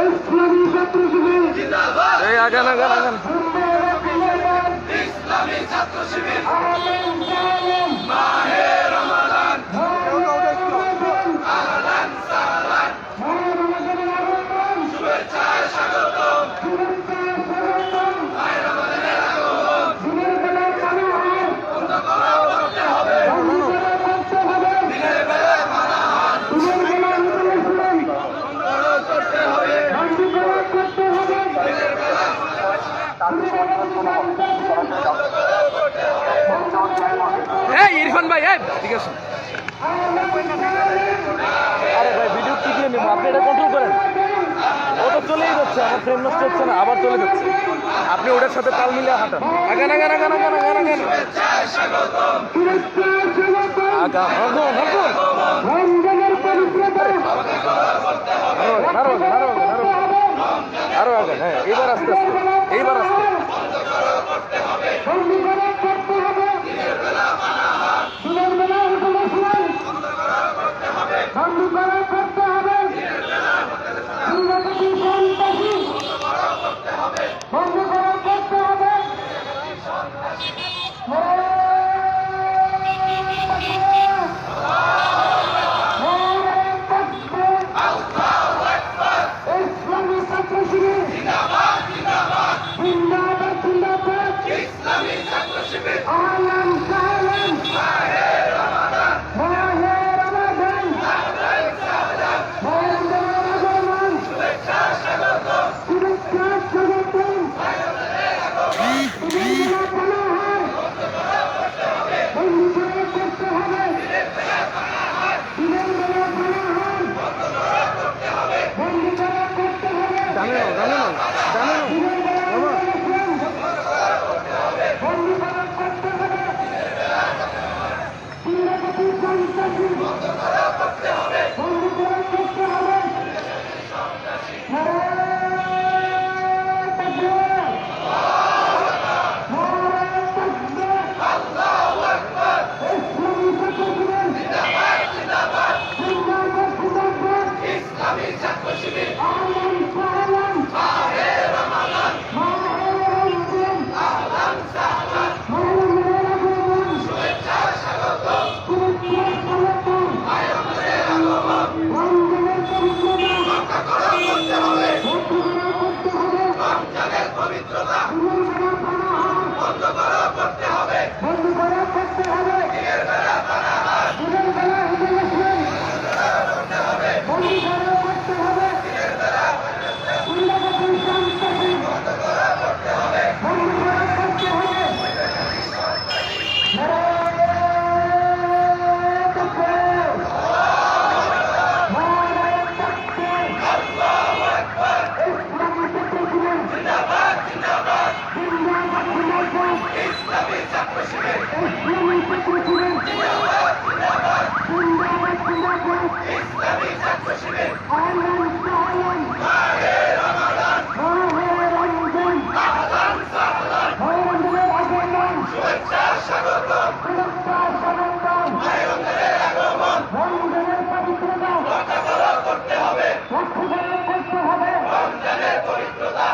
ইসলামী ছাত্র শিবির এই আগান আগান আগান ইসলামী ছাত্র শিবির আহলান সাহলান মাহে রমাদান আহলান সাহলান মাহে রমাদানের আগমন শুভেচ্ছায় স্বাগতম শুভেচ্ছা স্বাগতম মাহে রমাদানের আগমন দিনের বেলায় পানাহার বন্ধ করা করতে হবে বন্ধ করা করতে হবে দিনের বেলায় পানাহার দিনের বেলায় হোটেল ইসলাম বন্ধ করা করতে হবে বন্ধ করা করতে হবে দিনের বেলায় এই ইরফান ভাই এই ঠিক আছে আরে ভাই ভিডিও কি দিয়ে নেবো আপনি এটা কন্ট্রোল করেন ও তো চলেই যাচ্ছে আমার ফ্রেম নষ্ট হচ্ছে না আবার চলে যাচ্ছে আপনি ওটার সাথে তাল মিলিয়ে হাঁটান আগান আগান আগান আগান আগান আগান শুভেচ্ছায় স্বাগতম শুভেচ্ছা স্বাগতম আগান হরদন হরদন রমজানের পবিত্রতা আরো আগান আরো আগান আরো আরো আগান হ্যাঁ এইবার আস্তে আস্তে এইবার আস্তে বন্ধ করা করতে হবে দিনের বেলায় হোটেল ইসলাম বন্ধ করা করতে হবে নিরাপত্তা সন্ত্রাসী বন্ধ করা করতে হবে ইসলামী ছাত্র শিবির জিন্দাবাদ জিন্দাবাদ ইসলামী ছাত্র শিবির আহলান সাহলান মাহে রমাদান মাহে রমজানের আগমন শুভেচ্ছা স্বাগতম শুভেচ্ছা স্বাগতম দিনের বেলা পানাহার বন্ধ করা করতে হবে দিনের বেলা পানাহার বন্ধ করা করতে হবে জানে না জানে না জানে না দিনের বেলা হোটেল ইসলাম বন্ধ করা করতে হবে নিরাপত্তা সন্ত্রাসী বন্ধ করা করতে হবে ইসলামী ছাত্র শিবির আহলান সাহলান মাহে রমাদান মাহে রমজান আহলান সাহলান রমজানের আগমন শুভেচ্ছা স্বাগতম শুভেচ্ছা স্বাগতম মাহে রমাদানের আগমন রমজানের পবিত্রতা রক্ষা করা করতে হবে বন্ধ করা করতে হবে রমজানের পবিত্রতা দিনের বেলা পানাহার বন্ধ করা করতে হবে বন্ধ করা করতে হবে দিনের বেলা পানাহার দিনের বেলা হোটেল ইসলাম বন্ধ করা করতে হবে নিরাপত্তা সন্ত্রাসী বন্ধ করা করতে হবে ইসলামী ছাত্র শিবির ইসলামী ছাত্র শিবির মাহে রমাদান আহলান সাহলান শুভেচ্ছা স্বাগতম মাহে রমাদানের আগমন রক্ষা করা করতে হবে রমজানের পবিত্রতা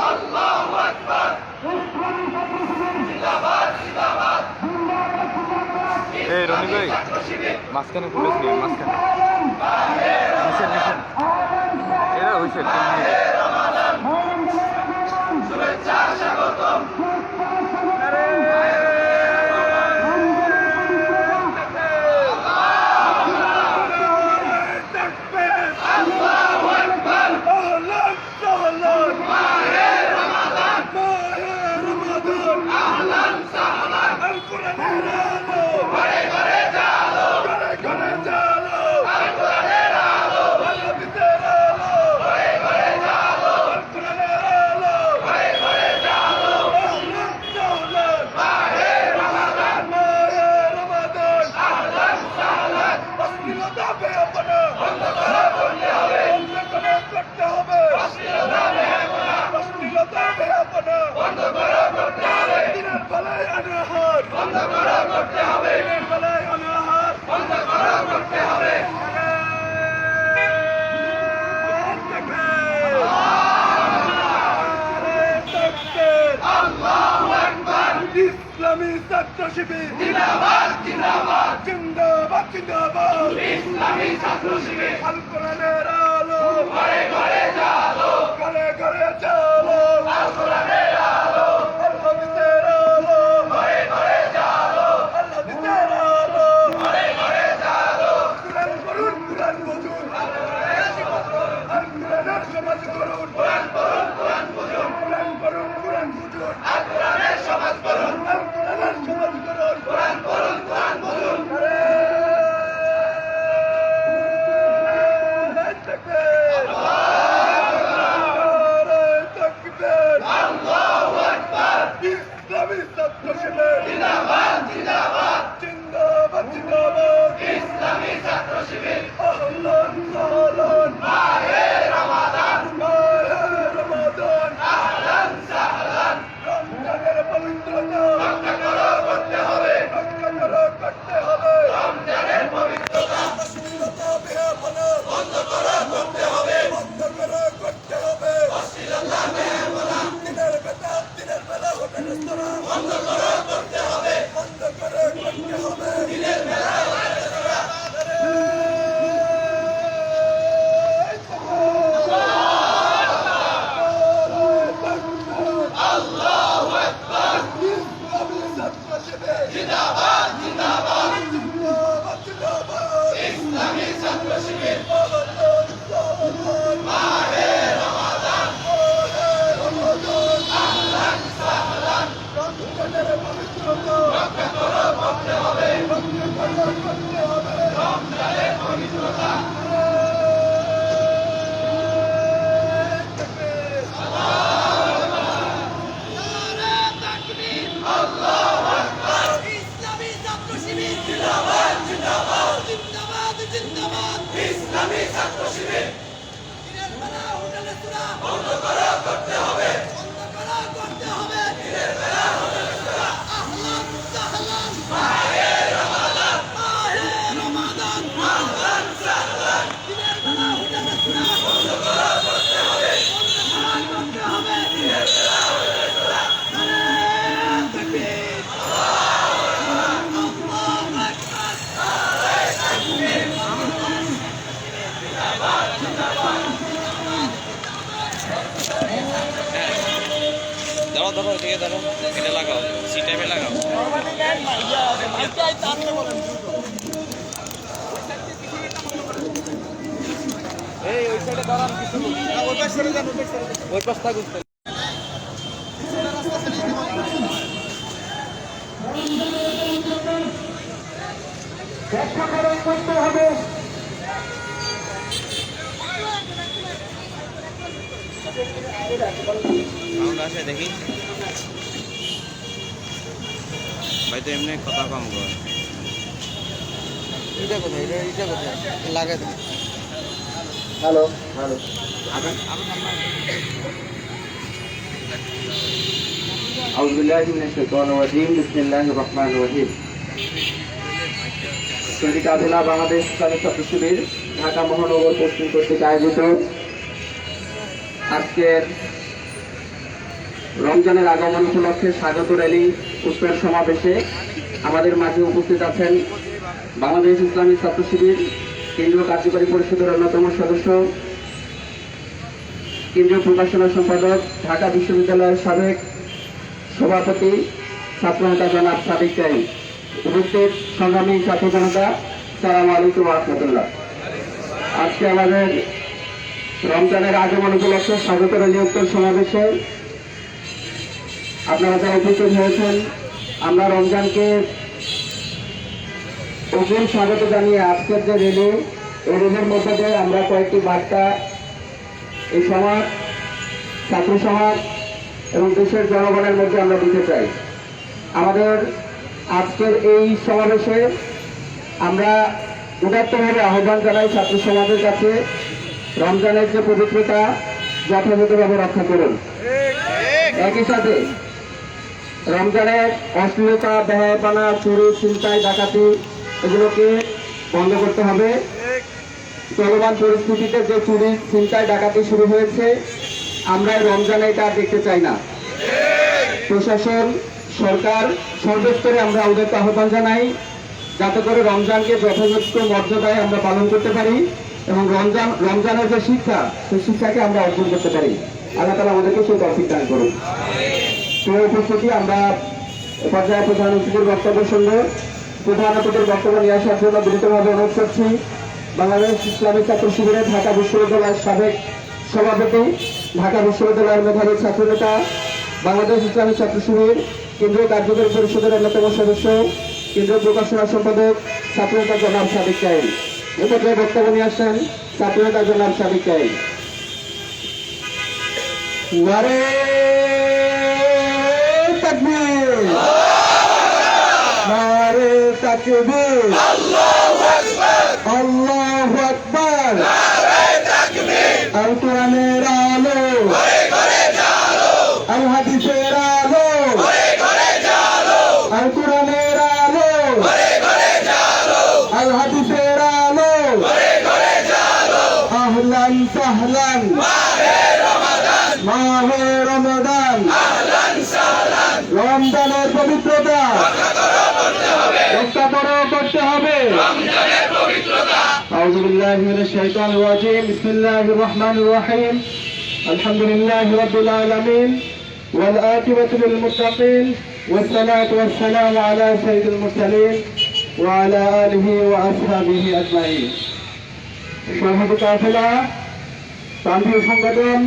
আল্লাহু আকবার জিন্দাবাদ জিন্দাবাদ এই রনি ভাই ছাত্র শিবির মাঝখানে পুলিশ নিয়ে মাঝখানে মিশন মিশন এরা হয়েছে শুভেচ্ছা স্বাগতম আল্লাহু আকবার আহলান সাহলান মাহে রমাদান আহলান সাহলান আল কোরআনের আলো ঘরে ঘরে জালো ঘরে ঘরে জালো আল কোরআনের আলো নবীদের আলো ঘরে ঘরে জালো আল কোরআনের আলো ঘরে ঘরে জালো আহলান সাহলান মাহে রমাদান আহলান সাহলান অশ্লীলতা বেয়াপনা বন্ধ করা করতে হবে অশ্লীলতা বেয়াপনা বন্ধ করা করতে হবে দিনের বেলায় অনাহার ইসলামী ছাত্র শিবির জিন্দাবাদ জিন্দাবাদ আল কোরআনের আলো ঘরে ঘরে চালো আল হাদিসের আলো আল হাদিসের আলো কোরআন পড়ুন কোরআন বুঝুন আল কোরআনের সমাজ করুন কোরআন পড়ুন কোরআন বুঝুন আল কোরআনের সমাজ করুন ইসলামী ছাত্র শিবির জিন্দাবাদ ইসলামী ছাত্র শিবির আহলান সাহলান মাহে রমাদান আহলান সাহলান রমজানের পবিত্রতা রক্ষা করতে হবে রমজানের পবিত্রতা বেহাপনা বন্ধ করতে হবে অশ্লীলতা বেহাপনা দিনের বেলা হোটেলের রেস্তোরাঁ বন্ধ করতে হবে দিনের বেলা জিন্দাবাদ ইসলামী ছাত্র শিবির মাহে রমাদান আহলান সাহলান রমজানের পবিত্রতা রক্ষা করতে হবে রমজানের পবিত্রতা ইসলামী ছাত্র শিবির দিনের বেলা হোটেল রেস্তোরাঁ বন্ধ করতে হবে দিনের বেলা হোটেল রেস্তোরাঁ আহলান সাহলান মাহে রমাদান আহলান সাহলান দিনের বেলা হোটেল রেস্তোরাঁ বন্ধ করতে হবে দিনের বেলা হোটেল রেস্তোরাঁ তাকবীর ধরো এদিকে ধরো, এটা লাগাও, সি টাইমে লাগাও। এই ওই সাইডে দাঁড়ান, কিছু ওই পাশ থাকুন। করতে হবে আসে দেখি ভাই, তো এমনি কথা কম কর। এটা কোথায় লাগাই দেবো। হ্যালো أعوذ بالله من الشيطان الرجيم بسم الله الرحمن الرحيم সৈনিক আধুনা বাংলাদেশ ইসলামী ছাত্র শিবির ঢাকা মহানগর পশ্চিম কর্তৃক আয়োজিত আজকের রমজানের আগমন উপলক্ষে স্বাগত র্যালি পুষ্পের সমাবেশে আমাদের মাঝে উপস্থিত আছেন বাংলাদেশ ইসলামী ছাত্র শিবির কেন্দ্রীয় কার্যকরী পরিষদের অন্যতম সদস্য, কেন্দ্রীয় প্রকাশনা সম্পাদক, ঢাকা বিশ্ববিদ্যালয়ের সাবেক সভাপতি, ছাত্রনেতা জনাব সাদিক চাই। উপস্থিত সংগ্রামী ছাত্র জনতা, আসসালামু আলাইকুম ওয়া রাহমাতুল্লাহ। আজকে আমাদের রমজানের আগমন উপলক্ষে স্বাগত র্যালি উত্তর সমাবেশে আপনারা যারা উপস্থিত হয়েছেন, আমরা রমজানকে অগ্রিম স্বাগত জানিয়ে আজকের যে র্যালি, এই র্যালির মধ্যে দিয়ে আমরা কয়েকটি বার্তা এই সমাজ, ছাত্র সমাজ এবং দেশের জনগণের মধ্যে আমরা দিতে চাই। আমাদের আজকের এই সমাবেশে আমরা উদাত্তভাবে আহ্বান জানাই ছাত্র সমাজের কাছে, রমজানের যে পবিত্রতা যথাযথভাবে রক্ষা করুন। একই সাথে রমজানের অশ্লীলতা, ব্যয়পানা, চুরি, ছিনতাই, ডাকাতি এগুলোকে বন্ধ করতে হবে। চলমান পরিস্থিতিতে যে চুরি, ছিনতাই, ডাকাতি শুরু হয়েছে, আমরা এই রমজানে এটা আর দেখতে চাই না। প্রশাসন, সরকার সর্বস্তরে আমরা ওদের আহ্বান জানাই যাতে করে রমজানকে যথাযথ মর্যাদায় আমরা পালন করতে পারি এবং রমজানের যে শিক্ষা, সেই শিক্ষাকে আমরা অর্জন করতে পারি। আল্লাহ তাআলা আমাদেরকে সেই তৌফিক দান করুন। প্রিয় উপস্থিতি, আমরা পর্যায়ে প্রধান অতিথির বক্তব্য শুনবো। প্রধান অতিথির বক্তব্য নিয়ে আসার জন্য বিনীতভাবে অনুরোধ করছি বাংলাদেশ ইসলামী ছাত্র শিবিরের ঢাকা বিশ্ববিদ্যালয়ের সাবেক সভাপতি, ঢাকা বিশ্ববিদ্যালয়ের মেধাবী ছাত্রনেতা, বাংলাদেশ ইসলামী ছাত্র শিবির কেন্দ্রীয় কার্যকরী পরিষদের অন্যতম সদস্য, কেন্দ্রীয় প্রকাশনা সম্পাদক ছাত্রনেতা জনাব সাদিক কায়েম। এ পর্যায়ে বক্তব্য নিয়ে আসছেন ছাত্রনেতা জনাব সাদিক কায়েম। নারে তাকবীর, নারে তাকবীর, আল্লাহু আকবার, আল কোরআনের আলো, আল হাদিসের আলো, আল কোরআনের আলো, আল হাদিসের আলো, আহলান সাহলান মাহে রমাদান, রমজানের পবিত্রতা রক্ষা করতে হবে। আউযু বিল্লাহি মিনাশ শাইতানির রাজীম। বিসমিল্লাহির রহমানির রহিম। আলহামদুলিল্লাহি রাব্বিল আলামিন ওয়াল আকিবাতু লিল মুত্তাকিন ওয়াস সালাতু ওয়াস সালামু আলা সাইয়্যিদিল মুরসালিন ওয়া আলা আলিহি ওয়া আসহাবিহি আজমাইন। সভাপতি কাফেলা, প্রান্তীয় সংগঠন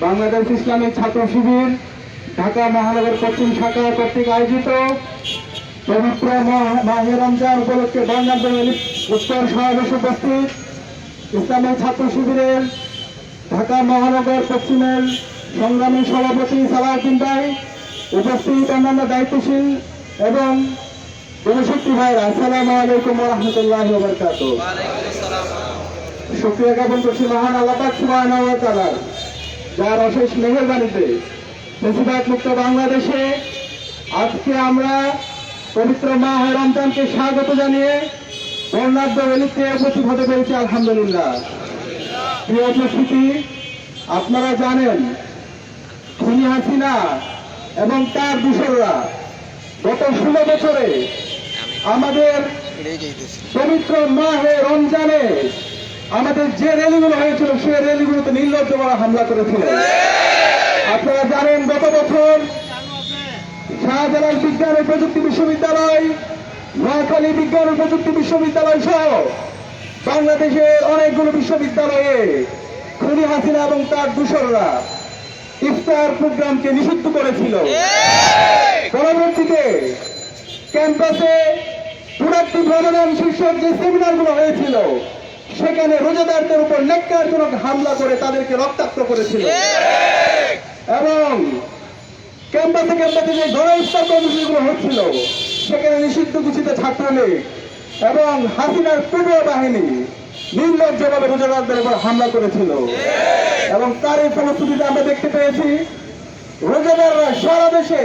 বাংলাদেশ ইসলামী ছাত্র শিবির ঢাকা মহানগর পশ্চিম শাখা কর্তৃক আয়োজিত পবিত্র মাহে রমজান উপলক্ষে বর্ণাঢ্য উত্তর সমাবেশে উপস্থিত ইসলামী ছাত্র শিবিরের ঢাকা মহানগর পশ্চিমের সংগ্রামী সভাপতি সালাউদ্দিন ভাই, উপস্থিত অন্যান্য দায়িত্বশীল এবং জনশক্তি ভাইরা, আসসালামু আলাইকুম ওয়া রাহমাতুল্লাহি ওয়া বারাকাতুহু। শুকরিয়া জ্ঞাপন করছি মহান আল্লাহ পাক সুবহানাহু ওয়া তাআলার, যার অশেষ মেহেরবানিতে ফ্যাসিবাদ মুক্ত বাংলাদেশে আজকে আমরা পবিত্র মাহে রমজানকে স্বাগত জানিয়ে বর্ণাঢ্য র্যালিতে উপস্থিত হতে পেরেছি, আলহামদুলিল্লাহ। প্রিয় উপস্থিতি, আপনারা জানেন খুনি হাসিনা এবং তার দূষররা গত 16 বছরে আমাদের পবিত্র মাহে রমজানে আমাদের যে র্যালিগুলো হয়েছিল সেই র্যালিগুলোতে নির্লজ্জভাবে হামলা করেছিল। আপনারা জানেন গত বছর শাহজালাল বিজ্ঞান ও প্রযুক্তি বিশ্ববিদ্যালয়, নোয়াখালী বিজ্ঞান ও প্রযুক্তি বিশ্ববিদ্যালয় সহ বাংলাদেশের অনেকগুলো বিশ্ববিদ্যালয়ে খুনি হাসিনা এবং তার দূষররা ইফতার প্রোগ্রামকে নিষিদ্ধ করেছিল। পরবর্তীতে ক্যাম্পাসে প্রোডাক্টিভ রমাদান শীর্ষক যে সেমিনারগুলো হয়েছিল সেখানে রোজাদারদের উপর ন্যাক্কারজনক হামলা করে তাদেরকে রক্তাক্ত করেছিল এবং ক্যাম্পাসে যে গণ ইফতার কর্মসূচিগুলো হচ্ছিল সেখানে নিষিদ্ধ ঘোষিত ছাত্রলীগ এবং হাসিনার পূর্ব বাহিনী নির্লজ্জভাবে রোজাদারদের উপর হামলা করেছিল এবং তারই ফলশ্রুতিতে আমরা দেখতে পেয়েছি রোজাদাররা সারা দেশে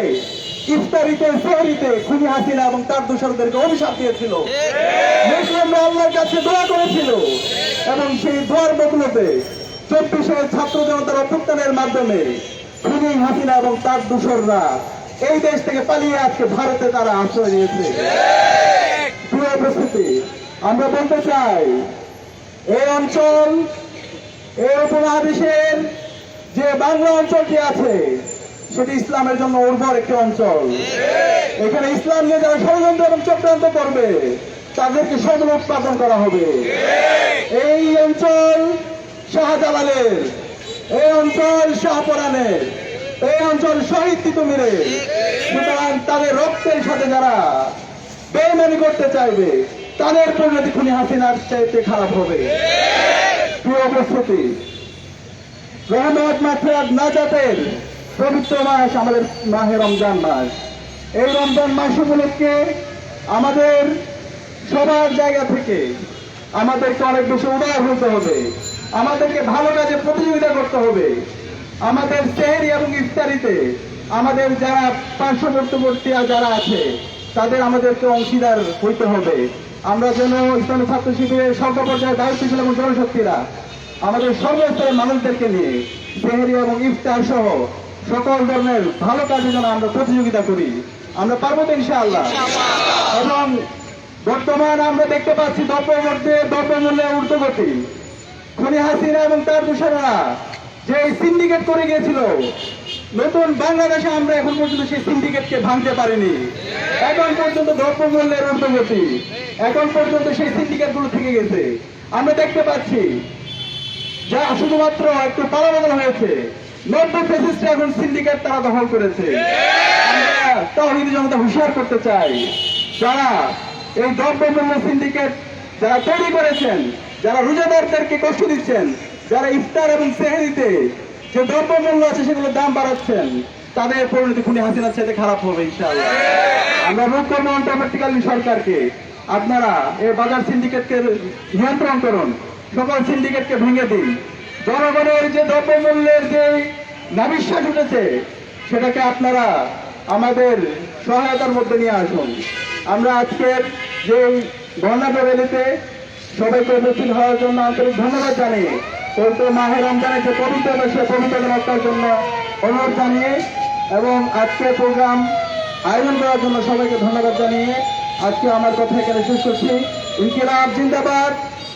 ইফতারিতে, সেহরিতে খুনি হাসিনা এবং তার দোসরদেরকে অভিশাপ দিয়েছিল। মুসলিমরা আল্লাহর কাছে দোয়া করেছিল এবং সেই দোয়ার বদলতে 24-এর ছাত্র জনতার অভ্যুত্থানের মাধ্যমে খুনি হাসিনা এবং তার দোসররা এই দেশ থেকে পালিয়ে আজকে ভারতে তারা আশ্রয় নিয়েছে। প্রিয় উপস্থিতি, আমরা বলতে চাই এই অঞ্চল, এই উপমহাদেশের যে বাংলা অঞ্চলটি আছে সেটি ইসলামের জন্য উর্বর একটি অঞ্চল। এখানে ইসলাম নিয়ে যারা ষড়যন্ত্র এবং চক্রান্ত করবে তাদেরকে সদল উৎপাদন করা হবে। এই অঞ্চল শাহজালালের, এই অঞ্চল শাহপরানের, এই অঞ্চল শহীদ তিতুমিরের। সুতরাং তাদের রক্তের সাথে যারা বেইমানি করতে চাইবে তাদের পরিণতি খুনি হাসিনার চাইতে খারাপ হবে। প্রিয় উপস্থিতি, রহমত মাগফিরাত নাজাতের পবিত্র মাস আমাদের মাহে রমজান মাস। এই রমজান মাস উপলক্ষে আমাদের সবার জায়গা থেকে আমাদেরকে অনেক বেশি উদার হতে হবে, আমাদেরকে ভালো কাজে প্রতিযোগিতা করতে হবে। আমাদের সেহরি এবং ইফতারিতে আমাদের যারা পার্শ্ববর্তী যারা আছে তাদের আমাদেরকে অংশীদার হইতে হবে। আমরা যেন ইসলামী ছাত্র শিবিরের সর্ব পর্যায়ে দায়িত্বশীল এবং জনশক্তিরা আমাদের সর্বস্তরের মানুষদেরকে নিয়ে সেহরি এবং ইফতার সহ সকল ধরনের ভালো কাজে যেন আমরা প্রতিযোগিতা করি। আমরা পারবো তো ইনশাআল্লাহ। এবং বর্তমান আমরা দেখতে পাচ্ছি দ্রব্যমূল্যের ঊর্ধ্বগতি। খুনি হাসিনা এবং তার দোসরেরা যে সিন্ডিকেট করে গিয়েছিল, নতুন বাংলাদেশে আমরা এখন পর্যন্ত সেই সিন্ডিকেটকে ভাঙতে পারিনি। এখন পর্যন্ত দ্রব্যমূল্যের ঊর্ধ্বগতি, এখন পর্যন্ত সেই সিন্ডিকেটগুলো থেকে গেছে। আমরা দেখতে পাচ্ছি যা শুধুমাত্র একটু পালাবদল হয়েছে, 90 ফেসিস্টরা এখন সিন্ডিকেট তারা দখল করেছে। আমরা তাওহীদি জনতা হুঁশিয়ার করতে চাই, যারা এই দ্রব্যমূল্য সিন্ডিকেট যারা তৈরি করেছেন, যারা রোজাদারদেরকে কষ্ট দিচ্ছেন, যারা ইফতার এবং সেহরিতে যে দ্রব্যমূল্য আছে সেগুলোর দাম বাড়াচ্ছেন, তাদের পরিণতি খুনি হাসিনার সাথে খারাপ হবে ইনশাআল্লাহ। আমরা রোধ করবো অন্তর্বর্তীকালীন সরকারকে, আপনারা এই বাজার সিন্ডিকেটকে নিয়ন্ত্রণ করুন, সকল সিন্ডিকেটকে ভেঙে দিন। জনগণের যে দ্রব্যমূল্যের যে নাবিশ্বাস উঠেছে সেটাকে আপনারা আমাদের সহায়তার মধ্যে নিয়ে আসুন। আমরা আজকের যে বর্ণাঢ্য র্যালিতে সবাইকে উপস্থিত হওয়ার জন্য আন্তরিক ধন্যবাদ জানিয়ে, পবিত্র মাহে রমজানের যে পবিত্রতা সে পবিত্রতা রক্ষার জন্য অনুরোধ জানিয়ে এবং আজকের প্রোগ্রাম আয়োজন করার জন্য সবাইকে ধন্যবাদ জানিয়ে আজকে আমার কথা এখানে শেষ করছি। ইনকিলাব জিন্দাবাদ,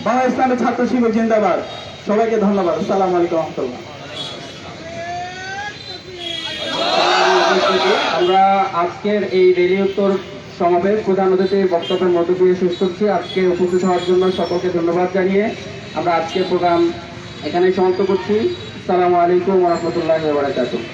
বাংলা ইসলামী ছাত্র শিবির জিন্দাবাদ। সবাইকে ধন্যবাদ। আসসালামু আলাইকুম রহমতুল্লাহ। আমরা আজকের এই রেলি উত্তর সমাবেশ প্রধান অতিথির বক্তব্যের মধ্য দিয়ে শেষ করছি। আজকে উপস্থিত হওয়ার জন্য সকলকে ধন্যবাদ জানিয়ে আমরা আজকের প্রোগ্রাম এখানেই সমাপ্ত করছি। আসসালামু আলাইকুম ওয়া রাহমাতুল্লাহি ওয়া বারাকাতুহু।